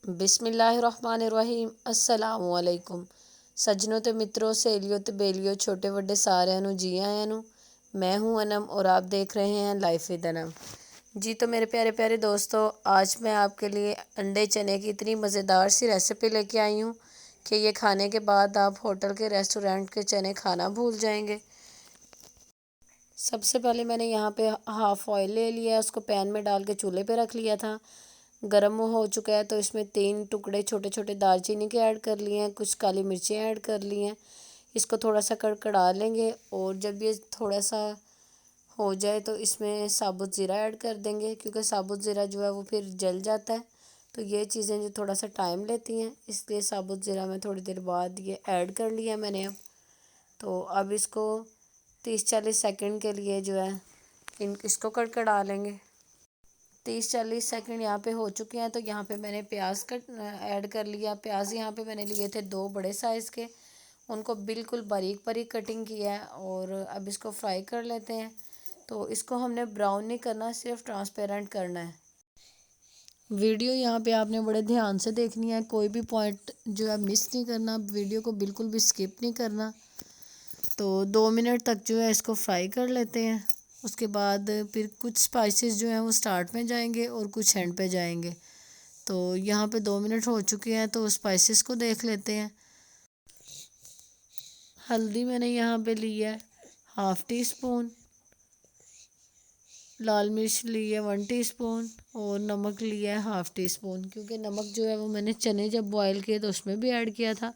बिस्मिल्लाहिर्रहमानिर्रहीम। अस्सलामु अलैकुम सज्जनों ते मित्रों, सहेलियों ते बेलियों, छोटे बड़े सारे नू जी आया नू। मैं हूँ अनम और आप देख रहे हैं लाइफ विद अनम। जी तो मेरे प्यारे प्यारे दोस्तों, आज मैं आपके लिए अंडे चने की इतनी मज़ेदार सी रेसिपी लेके आई हूँ कि ये खाने के बाद आप होटल के रेस्टोरेंट के चने खाना भूल जाएंगे। सबसे पहले मैंने यहाँ पे हाफ़ ऑयल ले लिया, उसको पैन में डाल के चूल्हे पे रख लिया था। गरम हो चुका है तो इसमें 3 टुकड़े छोटे छोटे दालचीनी के ऐड कर लिए हैं, कुछ काली मिर्चें ऐड कर ली हैं। इसको थोड़ा सा कड़कड़ा लेंगे और जब ये थोड़ा सा हो जाए तो इसमें साबुत ज़ीरा ऐड कर देंगे, क्योंकि साबुत ज़ीरा जो है वो फिर जल जाता है। तो ये चीज़ें जो थोड़ा सा टाइम लेती हैं, इसलिए साबुत ज़ीरा में थोड़ी देर बाद ये ऐड कर लिया मैंने अब। तो अब इसको 30-40 सेकंड के लिए जो है इसको कड़कड़ा लेंगे। 30-40 सेकंड यहाँ पे हो चुके हैं तो यहाँ पे मैंने प्याज कट ऐड कर लिया। प्याज यहाँ पे मैंने लिए थे 2 बड़े साइज़ के, उनको बिल्कुल बारीक बारीक कटिंग किया है और अब इसको फ्राई कर लेते हैं। तो इसको हमने ब्राउन नहीं करना, सिर्फ ट्रांसपेरेंट करना है। वीडियो यहाँ पे आपने बड़े ध्यान से देखनी है, कोई भी पॉइंट जो है मिस नहीं करना, वीडियो को बिल्कुल भी स्किप नहीं करना। तो 2 मिनट तक जो है इसको फ्राई कर लेते हैं। उसके बाद फिर कुछ स्पाइसेस जो हैं वो स्टार्ट में जाएंगे और कुछ एंड पे जाएंगे। तो यहाँ पे 2 मिनट हो चुके हैं तो स्पाइसेस को देख लेते हैं। हल्दी मैंने यहाँ पे ली है 1/2 टीस्पून, लाल मिर्च ली है 1 टीस्पून और नमक लिया है 1/2 टीस्पून, क्योंकि नमक जो है वो मैंने चने जब बॉयल किए तो उसमें भी ऐड किया था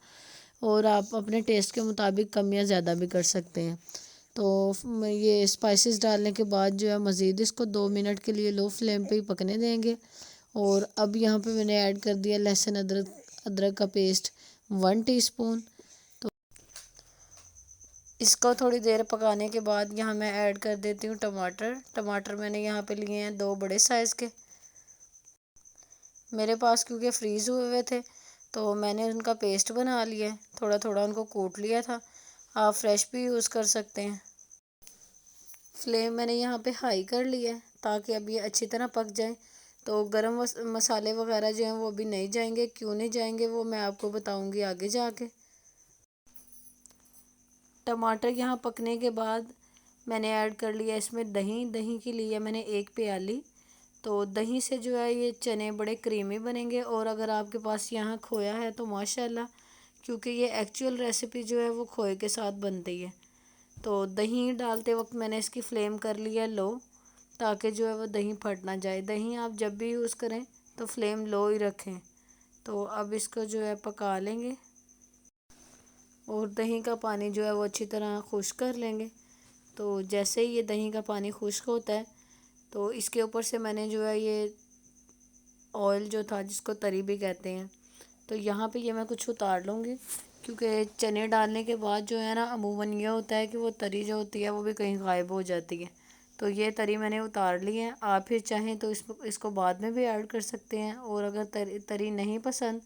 और आप अपने टेस्ट के मुताबिक कम या ज़्यादा भी कर सकते हैं। तो ये स्पाइसेस डालने के बाद जो है मज़ीद इसको 2 मिनट के लिए लो फ्लेम पे ही पकने देंगे। और अब यहाँ पे मैंने ऐड कर दिया लहसुन अदरक का पेस्ट 1 टीस्पून। तो इसको थोड़ी देर पकाने के बाद यहाँ मैं ऐड कर देती हूँ टमाटर मैंने यहाँ पे लिए हैं 2 बड़े साइज़ के। मेरे पास क्योंकि फ्रीज़ हुए हुए थे तो मैंने उनका पेस्ट बना लिया है, थोड़ा थोड़ा उनको कूट लिया था। आप फ्रेश भी यूज़ कर सकते हैं। फ्लेम मैंने यहाँ पे हाई कर लिया है ताकि अब ये अच्छी तरह पक जाए। तो गरम मसाले वगैरह जो हैं वो अभी नहीं जाएंगे, क्यों नहीं जाएंगे वो मैं आपको बताऊंगी आगे जाके। टमाटर यहाँ पकने के बाद मैंने ऐड कर लिया इसमें दही की ली है मैंने 1 प्याली। तो दही से जो है ये चने बड़े क्रीमी बनेंगे और अगर आपके पास यहाँ खोया है तो माशाल्लाह, क्योंकि ये एक्चुअल रेसिपी जो है वो खोए के साथ बनती है। तो दही डालते वक्त मैंने इसकी फ्लेम कर लिया लो, ताकि जो है वो दही फट ना जाए। दही आप जब भी यूज़ करें तो फ्लेम लो ही रखें। तो अब इसको जो है पका लेंगे और दही का पानी जो है वो अच्छी तरह खुश्क कर लेंगे। तो जैसे ही ये दही का पानी खुश्क होता है तो इसके ऊपर से मैंने जो है ये ऑयल जो था, जिसको तरी भी कहते हैं, तो यहाँ पे ये मैं कुछ उतार लूँगी, क्योंकि चने डालने के बाद जो है ना अमूमन ये होता है कि वो तरी जो होती है वो भी कहीं गायब हो जाती है। तो ये तरी मैंने उतार ली है। आप फिर चाहें तो इसको बाद में भी ऐड कर सकते हैं, और अगर तरी नहीं पसंद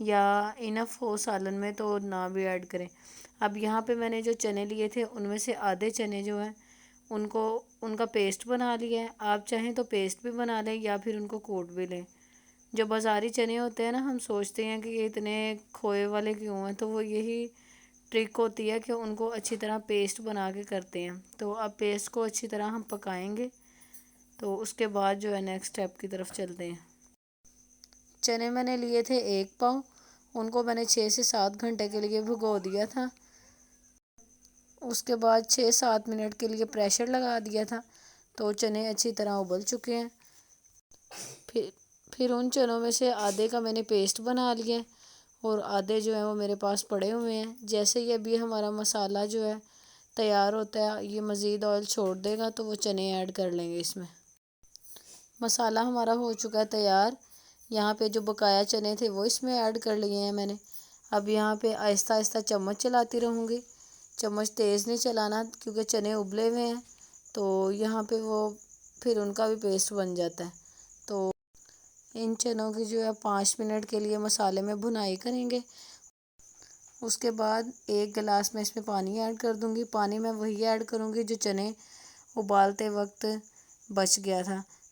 या इनफ हो सालन में तो ना भी ऐड करें। अब यहाँ पे मैंने जो चने लिए थे उनमें से आधे चने जो हैं उनका पेस्ट बना लिया है। आप चाहें तो पेस्ट भी बना लें या फिर उनको कूट भी लें। जो बाज़ारी चने होते हैं ना, हम सोचते हैं कि ये इतने खोए वाले क्यों हैं, तो वो यही ट्रिक होती है कि उनको अच्छी तरह पेस्ट बना के करते हैं। तो अब पेस्ट को अच्छी तरह हम पकाएंगे, तो उसके बाद जो है नेक्स्ट स्टेप की तरफ चलते हैं। चने मैंने लिए थे 1 पाव, उनको मैंने 6 से 7 घंटे के लिए भिगो दिया था। उसके बाद 6-7 मिनट के लिए प्रेशर लगा दिया था, तो चने अच्छी तरह उबल चुके हैं। फिर उन चनों में से आधे का मैंने पेस्ट बना लिया है और आधे जो है वो मेरे पास पड़े हुए हैं। जैसे ही अभी हमारा मसाला जो है तैयार होता है, ये मज़ीद ऑयल छोड़ देगा तो वो चने ऐड कर लेंगे इसमें। मसाला हमारा हो चुका है तैयार। यहाँ पे जो बकाया चने थे वो इसमें ऐड कर लिए हैं मैंने। अब यहाँ पे आहिस्ता आहिस्ता चम्मच चलाती रहूँगी, चम्मच तेज़ नहीं चलाना क्योंकि चने उबले हुए हैं, तो यहाँ पे वो फिर उनका भी पेस्ट बन जाता है। तो इन चनों की जो है 5 मिनट के लिए मसाले में भुनाई करेंगे। उसके बाद 1 गिलास में इसमें पानी ऐड कर दूंगी। पानी मैं वही ऐड करूंगी जो चने उबालते वक्त बच गया था।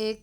1